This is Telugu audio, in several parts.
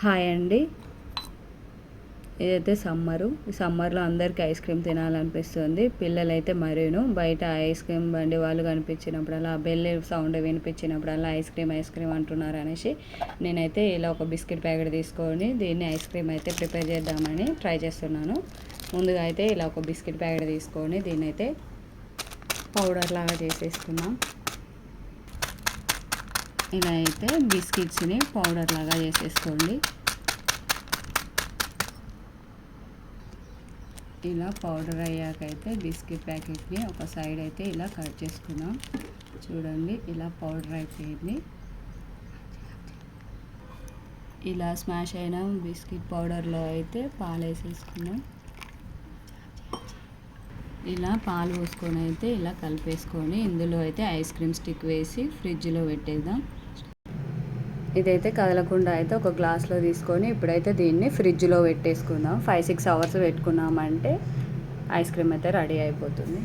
హాయ్ అండి. ఇదైతే సమ్మరు. ఈ సమ్మర్లో అందరికీ ఐస్ క్రీమ్ తినాలనిపిస్తుంది. పిల్లలైతే మరీను బయట ఐస్ క్రీమ్ బండి వాళ్ళు కనిపించినప్పుడల్లా బెల్ సౌండ్ వినిపించినప్పుడల్లా ఐస్ క్రీమ్ అంటున్నారు అనేసి నేనైతే ఇలా ఒక బిస్కెట్ ప్యాకెట్ తీసుకొని దీన్ని ఐస్ క్రీమ్ అయితే ప్రిపేర్ చేద్దామని ట్రై చేస్తున్నాను. ముందుగా అయితే ఇలా ఒక బిస్కెట్ ప్యాకెట్ తీసుకొని దీన్ని అయితే పౌడర్ లాగా చేసేసుకున్నాం. ఇలా అయితే బిస్కెట్స్ని పౌడర్ లాగా చేసేసుకోండి. ఇలా పౌడర్ అయ్యాకైతే బిస్కెట్ ప్యాకెట్ని ఒక సైడ్ అయితే ఇలా కట్ చేసుకున్నాం. చూడండి, ఇలా పౌడర్ అయిపోయింది. ఇలా స్మాష్ అయిన బిస్కెట్ పౌడర్లో అయితే పాలు వేసేసుకున్నాం. ఇలా పాలు పోసుకొని అయితే ఇలా కలిపేసుకొని ఇందులో అయితే ఐస్ క్రీమ్ స్టిక్ వేసి ఫ్రిడ్జ్లో పెట్టేద్దాం. ఇదైతే కదలకుండా అయితే ఒక గ్లాస్లో తీసుకొని ఇప్పుడైతే దీన్ని ఫ్రిడ్జ్లో పెట్టేసుకుందాం. 5-6 అవర్స్ పెట్టుకున్నామంటే ఐస్ క్రీమ్ అయితే రెడీ అయిపోతుంది.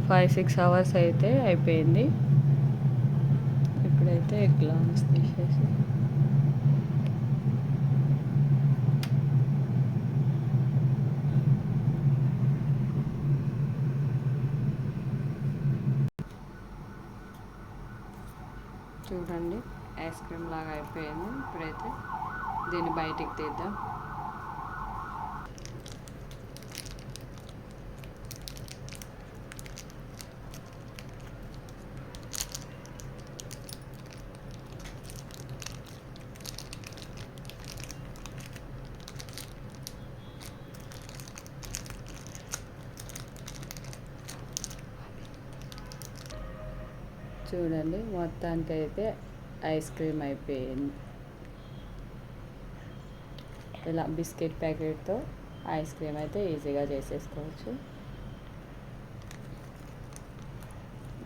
ఫైవ్ 6 అవర్స్ అయితే అయిపోయింది. ఇప్పుడైతే గ్లాస్ తీసేసి చూడండి, ఐస్ క్రీమ్ లాగా అయిపోయింది. ఇప్పుడైతే దీన్ని బయటికి తీద్దాం. చూడండి, మొత్తానికి అయితే ఐస్ క్రీమ్ అయిపోయింది. ఇలా బిస్కెట్ ప్యాకెట్తో ఐస్ క్రీమ్ అయితే ఈజీగా చేసేసుకోవచ్చు.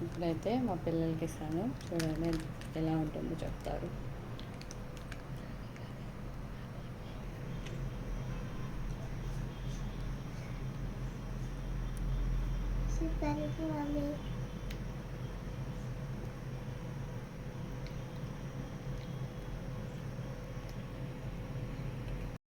ఇప్పుడైతే మా పిల్లలకి ఇస్తాను. చూడండి ఎలా ఉంటుందో చెప్తారు. Super, mami.